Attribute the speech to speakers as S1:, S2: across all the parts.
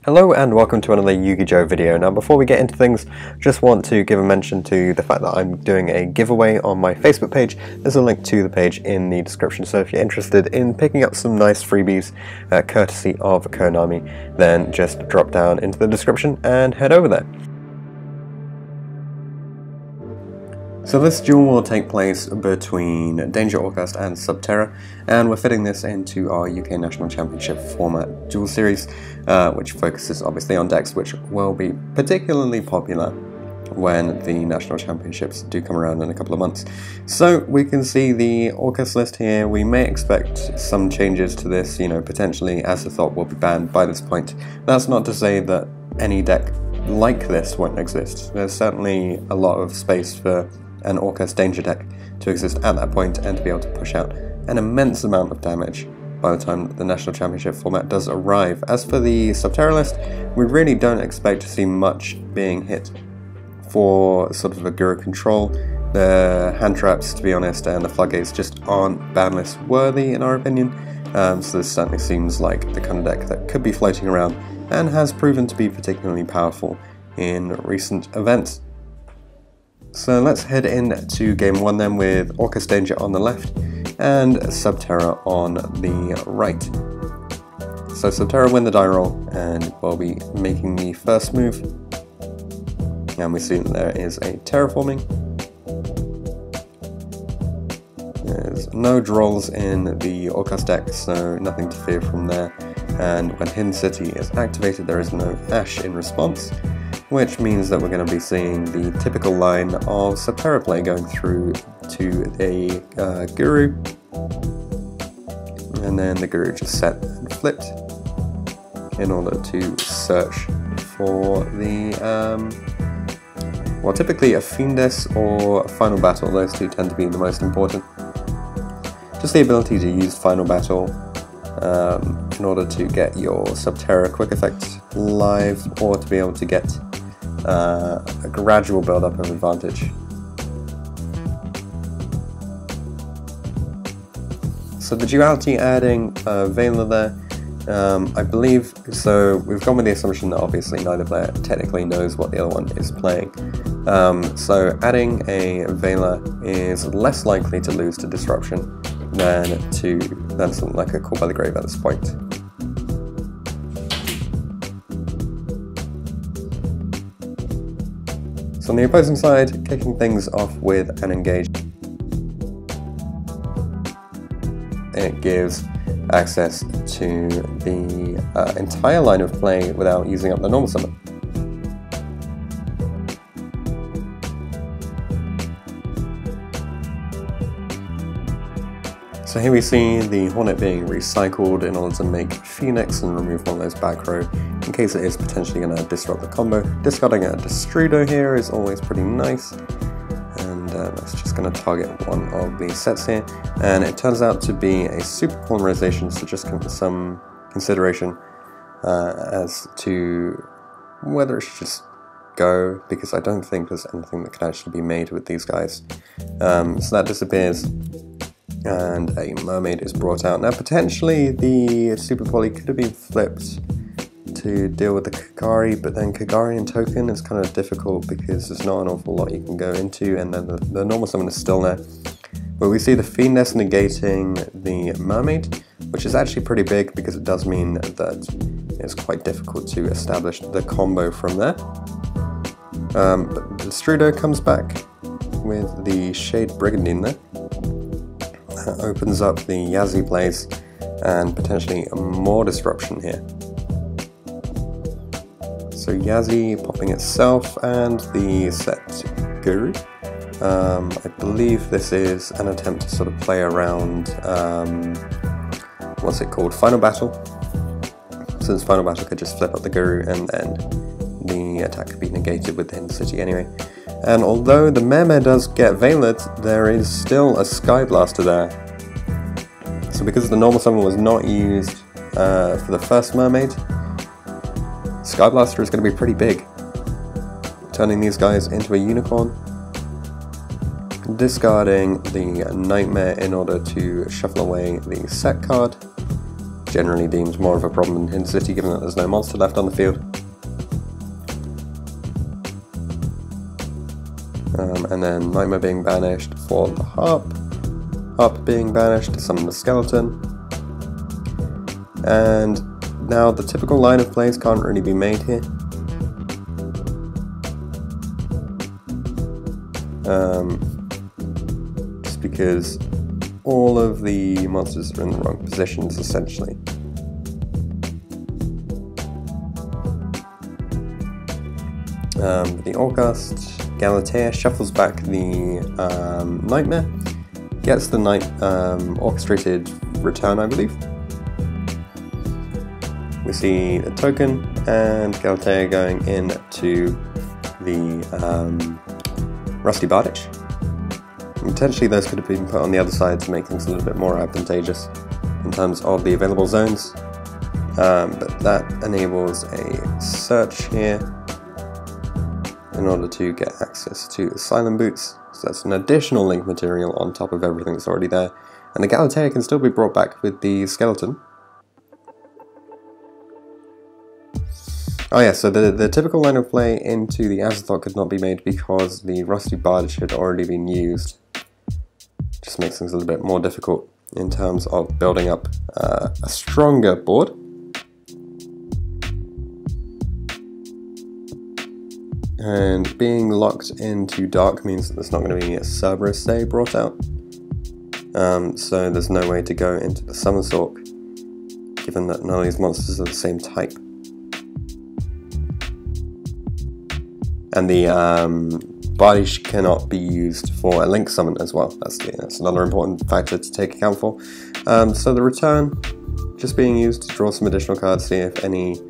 S1: Hello and welcome to another Yu-Gi-Oh video. Now before we get into things, just want to give a mention to the fact that I'm doing a giveaway on my Facebook page. There's a link to the page in the description, so if you're interested in picking up some nice freebies courtesy of Konami, then just drop down into the description and head over there. So this duel will take place between Danger Orcust and Subterror, and we're fitting this into our UK National Championship format duel series, which focuses obviously on decks which will be particularly popular when the National Championships do come around in a couple of months. So we can see the Orcust list here. We may expect some changes to this, potentially Azathoth will be banned by this point. That's not to say that any deck like this won't exist. There's certainly a lot of space for an Orcust Danger deck to exist at that point and to be able to push out an immense amount of damage by the time the National Championship format does arrive. As for the Subterror list, we really don't expect to see much being hit for sort of a Guru control. The hand traps, to be honest, and the floodgates just aren't ban list worthy in our opinion, so this certainly seems like the kind of deck that could be floating around and has proven to be particularly powerful in recent events. So let's head into game one then with Orcust Danger on the left and Subterror on the right. So Subterror win the die roll and we'll be making the first move. And we see that there is a terraforming. There's no drolls in the Orcust deck, so nothing to fear from there. And when Hidden City is activated, there is no Ash in response, which means that we're going to be seeing the typical line of Subterror play going through to a Guru, and then the Guru just set and flipped in order to search for the, well, typically a Fiendess or a Final Battle. Those two tend to be the most important. Just the ability to use Final Battle in order to get your Subterror quick effect live, or to be able to get a gradual build-up of advantage. So the duality adding Veiler there, I believe, so we've gone with the assumption that obviously neither player technically knows what the other one is playing. So adding a Veiler is less likely to lose to Disruption than something like a Call by the Grave at this point. So on the opposing side, kicking things off with an engage. It gives access to the entire line of play without using up the normal summon. So here we see the Hornet being recycled in order to make Phoenix and remove one of those back row in case it is potentially going to disrupt the combo. Discarding a Destrudo here is always pretty nice, and that's just going to target one of the sets here. And it turns out to be a super polymerization, so just some consideration as to whether it should just go, because I don't think there's anything that can actually be made with these guys. So that disappears, and a Mermaid is brought out. Now potentially the Super Poly could have been flipped to deal with the Kagari, but then Kagari and Token is kind of difficult because there's not an awful lot you can go into, and then the normal summon is still there. But we see the Fiendess negating the Mermaid, which is actually pretty big because it does mean that it's quite difficult to establish the combo from there. But the Strudo comes back with the Shade Brigandine there. That opens up the Yazzie plays and potentially more disruption here. So Yazzie popping itself and the set Guru. I believe this is an attempt to sort of play around, what's it called, Final Battle. Since Final Battle could just flip up the Guru and then the attack could be negated with the Hidden City anyway. And although the Meme does get Veilet, there is still a Sky Blaster there. So because the normal summon was not used for the first Mermaid, Sky Blaster is going to be pretty big. Turning these guys into a Unicorn. Discarding the Nightmare in order to shuffle away the set card. generally deemed more of a problem in Hidden City, given that there's no monster left on the field. And then Nightmare being banished for the Harp. Harp being banished to summon the Skeleton. And now the typical line of plays can't really be made here. Just because all of the monsters are in the wrong positions, essentially. The Orcust, Galatea shuffles back the Nightmare, gets the orchestrated return, I believe. We see a token and Galatea going into the Rusty Bardage. Potentially those could have been put on the other side to make things a little bit more advantageous in terms of the available zones, but that enables a search here in order to get access to Asylum Boots, so that's an additional link material on top of everything that's already there, and the Galatea can still be brought back with the Skeleton. Oh yeah, so the typical line of play into the Azathoth could not be made because the Rusty Bardage had already been used. Just makes things a little bit more difficult in terms of building up a stronger board. And being locked into dark means that there's not going to be a Cerberus, say, brought out. So there's no way to go into the Summonsork, given that none of these monsters are the same type. And the Bardage cannot be used for a link summon as well. That's another important factor to take account for. So the return just being used to draw some additional cards, see if any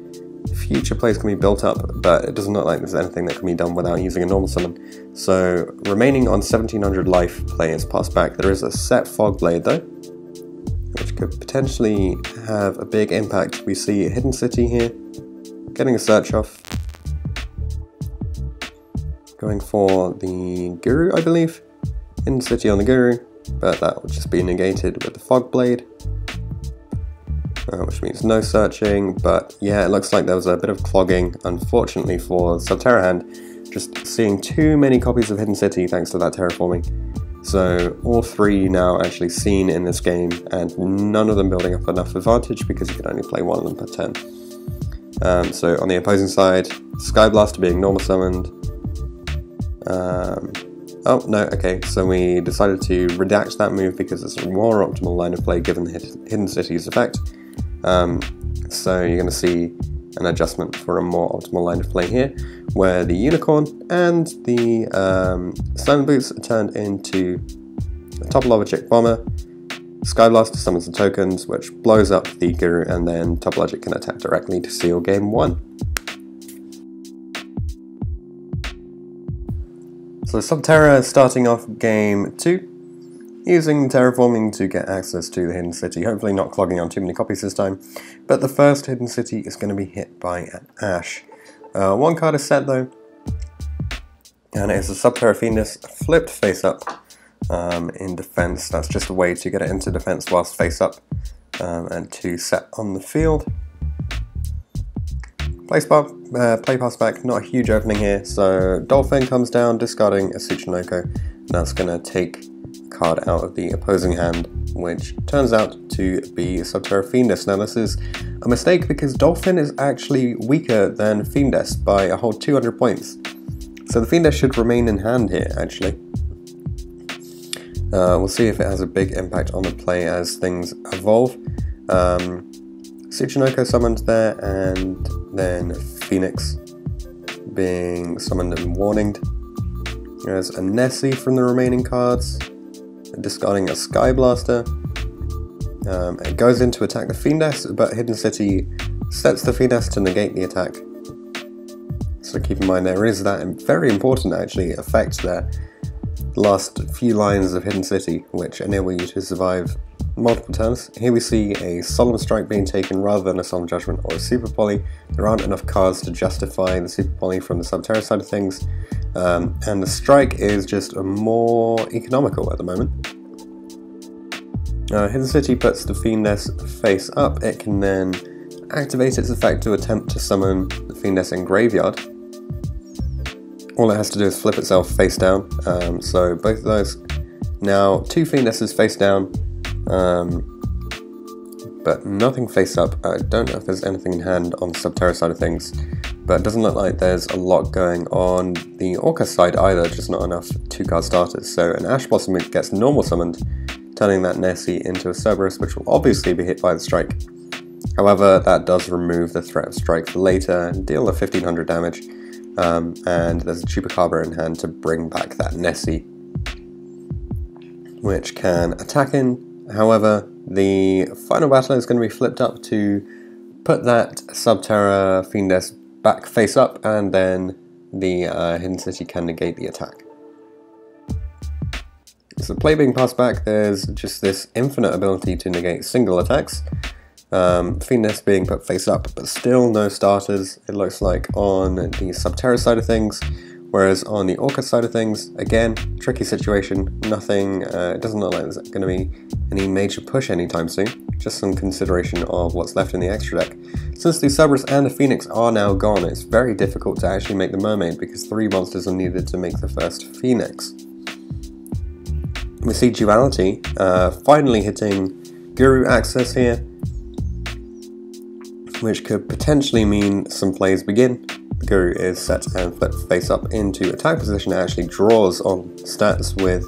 S1: future plays can be built up, but it doesn't look like there's anything that can be done without using a normal summon. So remaining on 1700 life players pass back. There is a set Fogblade though, which could potentially have a big impact. We see Hidden City here, getting a search off. Going for the Guru, I believe. Hidden City on the Guru, but that will just be negated with the Fogblade. Which means no searching, but yeah, it looks like there was a bit of clogging, unfortunately, for Subterror hand. Just seeing too many copies of Hidden City thanks to that terraforming. So all three now actually seen in this game, and none of them building up enough advantage because you can only play one of them per turn. So on the opposing side, Skyblaster being normal summoned. Oh no, okay, so we decided to redact that move because it's a more optimal line of play given the Hidden City's effect. So you're going to see an adjustment for a more optimal line of play here, where the Unicorn and the Asylum Boots are turned into a Topologic Bomber. Skyblaster summons the tokens, which blows up the Guru, and then Topologic can attack directly to seal game 1. So Subterror is starting off game 2. Using terraforming to get access to the Hidden City, hopefully not clogging on too many copies this time. But the first Hidden City is going to be hit by an Ash. One card is set though, and it is a Subterror Fiendess flipped face up in defense. That's just a way to get it into defense whilst face up, and to set on the field. Play pass back, not a huge opening here, so Dolphin comes down, discarding a Tsuchinoko, and that's going to take card out of the opposing hand, which turns out to be Subterror Fiendess. Now this is a mistake because Dolphin is actually weaker than Fiendess by a whole 200 points. So the Fiendess should remain in hand here, actually. We'll see if it has a big impact on the play as things evolve. Tsuchinoko summoned there, and then Phoenix being summoned and warninged. There's a Nessie from the remaining cards, discarding a Skyblaster. It goes in to attack the Fiendess, but Hidden City sets the Fiendess to negate the attack. So keep in mind there is that very important actually effect there. The last few lines of Hidden City, which enable you to survive multiple turns. Here we see a Solemn Strike being taken rather than a Solemn Judgment or a Super Poly. There aren't enough cards to justify the Super Poly from the Subterror side of things. And the Strike is just more economical at the moment. Hidden City puts the Fiendess face up. It can then activate its effect to attempt to summon the Fiendess in Graveyard. All it has to do is flip itself face down. So both of those. Now 2 Fiendesses face down, but nothing face up. I don't know if there's anything in hand on the Subterror side of things, but it doesn't look like there's a lot going on the Orcust side either, just not enough 2-card starters. So an Ash Blossom gets normal summoned, turning that Nessie into a Cerberus, which will obviously be hit by the strike. However, that does remove the threat of strike for later and deal the 1500 damage, and there's a Chupacabra in hand to bring back that Nessie, which can attack in. However, the final battle is going to be flipped up to put that Subterror Fiendess back face up, and then the Hidden City can negate the attack. So play being passed back, there's just this infinite ability to negate single attacks. Fiendess being put face up, but still no starters, it looks like, on the Subterror side of things. Whereas on the Orcust side of things, again, tricky situation, nothing, it doesn't look like there's going to be any major push anytime soon, just some consideration of what's left in the extra deck. Since the Cerberus and the Phoenix are now gone, it's very difficult to actually make the Mermaid because 3 monsters are needed to make the first Phoenix. We see Duality finally hitting Guru access here, which could potentially mean some plays begin. The Guru is set and flipped face up into attack position. It actually draws on stats with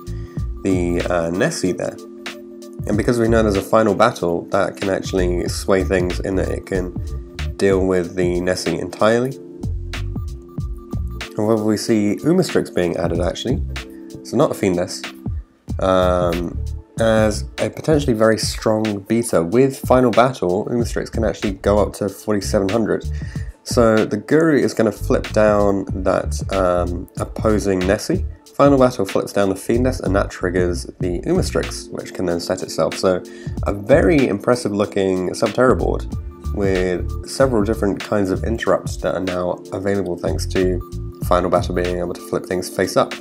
S1: the Nessie there. And because we know there's a final battle, that can actually sway things in that it can deal with the Nessie entirely. However, we see Umastrix being added actually, so not a Fiendess, as a potentially very strong beta. With final battle, Umastrix can actually go up to 4700. So the Guru is going to flip down that opposing Nessie. Final battle flips down the Fiendess, and that triggers the Umastrix, which can then set itself. So a very impressive looking Subterror board with several different kinds of interrupts that are now available thanks to final battle being able to flip things face up.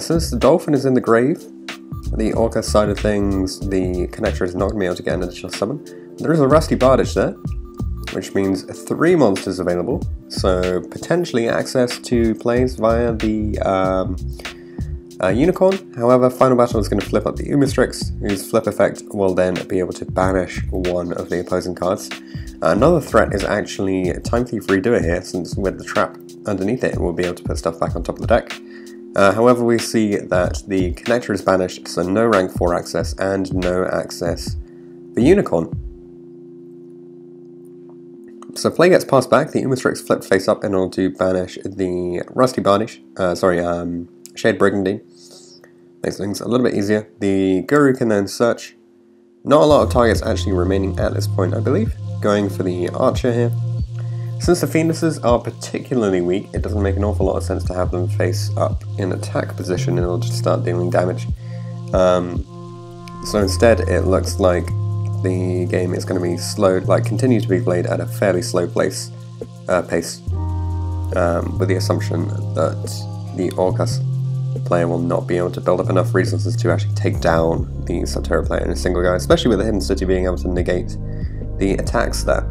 S1: Since the Dolphin is in the grave, the Orcust side of things, the Connector is not going to be able to get an additional summon. There is a Rusty Bardage there, which means 3 monsters available, so potentially access to plays via the Unicorn. However, final battle is going to flip up the Umastrix, whose flip effect will then be able to banish one of the opposing cards. Another threat is actually Time Thief Redoer here, since with the trap underneath it, we'll be able to put stuff back on top of the deck. However, we see that the Connector is banished, so no rank 4 access and no access for Unicorn. So play gets passed back, the Umastrix flipped face up in order to banish the Rusty Bardage, Shade Brigandine. Makes things a little bit easier. The Guru can then search. Not a lot of targets actually remaining at this point, I believe. Going for the Archer here. Since the Fiendesses are particularly weak, it doesn't make an awful lot of sense to have them face up in attack position in order to start dealing damage. So instead it looks like the game is going to be slowed, continue to be played at a fairly slow pace, with the assumption that the Orcust player will not be able to build up enough resources to actually take down the Subterror player in a single go, especially with the Hidden City being able to negate the attacks there.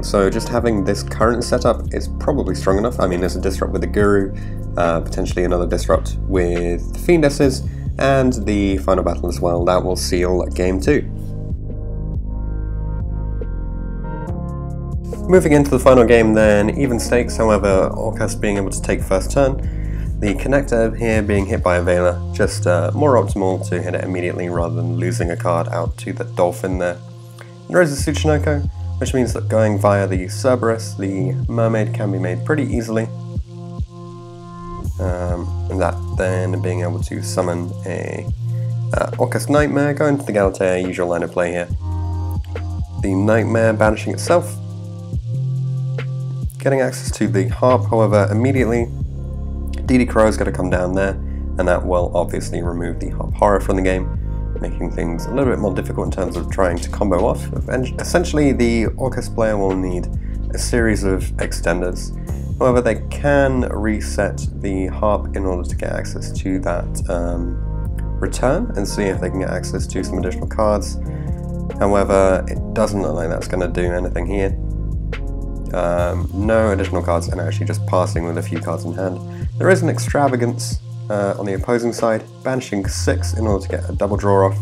S1: So just having this current setup is probably strong enough. I mean, there's a disrupt with the Guru, potentially another disrupt with the Fiendesses, and the final battle as well. That will seal game 2. Moving into the final game then, even stakes, however, Orcust being able to take first turn. The Connector here being hit by a Veiler, just more optimal to hit it immediately rather than losing a card out to the Dolphin there. There is a Tsuchinoko, which means that going via the Cerberus, the Mermaid can be made pretty easily. And that then being able to summon a Orcust Nightmare, go into the Galatea, usual line of play here. The Nightmare banishing itself. Getting access to the Harp, however, immediately. DD Crow is going to come down there, and that will obviously remove the Harp Horror from the game, making things a little bit more difficult in terms of trying to combo off. Essentially, the Orcust player will need a series of extenders. However, they can reset the Harp in order to get access to that return and see if they can get access to some additional cards. However, it doesn't look like that's going to do anything here. No additional cards, and actually just passing with a few cards in hand. There is an extravagance on the opposing side, banishing 6 in order to get a double draw off.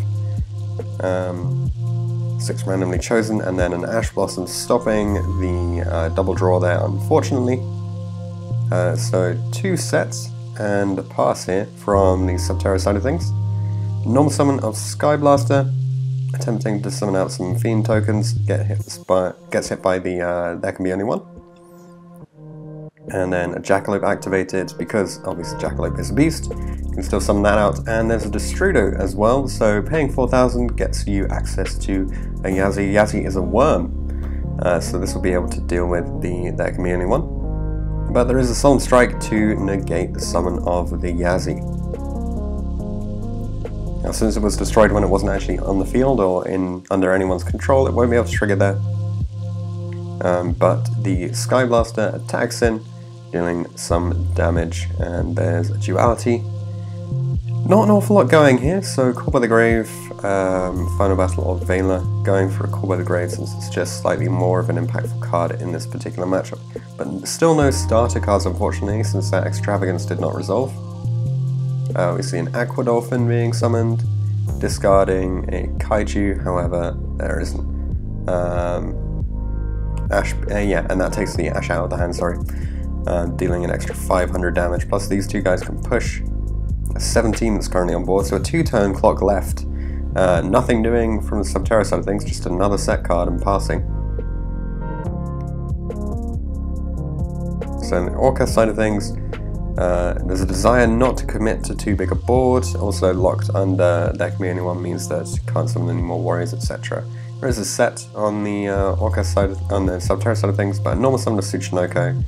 S1: 6 randomly chosen, and then an Ash Blossom stopping the double draw there, unfortunately. So 2 sets and a pass here from the Subterror side of things. Normal summon of Sky Blaster, attempting to summon out some Fiend tokens, gets hit by the there can be only one. And then a Jackalope activated, because obviously Jackalope is a beast, you can still summon that out. And there's a Destrudo as well, so paying 4,000 gets you access to a Yazi. Yazi is a worm, so this will be able to deal with the there can be only one. But there is a Solemn Strike to negate the summon of the Yazi. Now, since it was destroyed when it wasn't actually on the field or under anyone's control, it won't be able to trigger there. But the Sky Blaster attacks in, dealing some damage, and there's a duality. Not an awful lot going here, so Call by the Grave, Final Battle of Vela, going for a Call by the Grave since it's just slightly more of an impactful card in this particular matchup. But still no starter cards, unfortunately, since that Extravagance did not resolve. We see an Aqua Dolphin being summoned, discarding a Kaiju, however, there isn't. Ash, yeah, and that takes the Ash out of the hand, sorry. Dealing an extra 500 damage, plus these two guys can push a 17 that's currently on board, so a 2-turn clock left. Nothing doing from the Subterror side of things, just another set card and passing. So on the Orcust side of things, there's a desire not to commit to too big a board, also locked under There Can Be Anyone means that you can't summon any more warriors, etc. There is a set on the Orcust side, on the Subterror side of things, but a normal summon of Tsuchinoko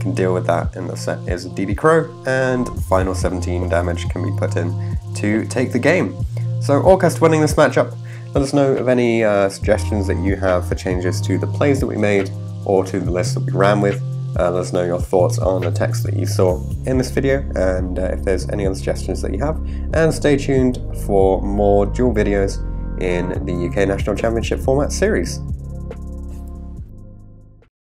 S1: can deal with that, and the set is DD Crow, and final 17 damage can be put in to take the game. So Orcust winning this matchup. Let us know of any suggestions that you have for changes to the plays that we made, or to the list that we ran with. Let us know your thoughts on the text that you saw in this video, and if there's any other suggestions that you have. And stay tuned for more duel videos in the UK National Championship format series.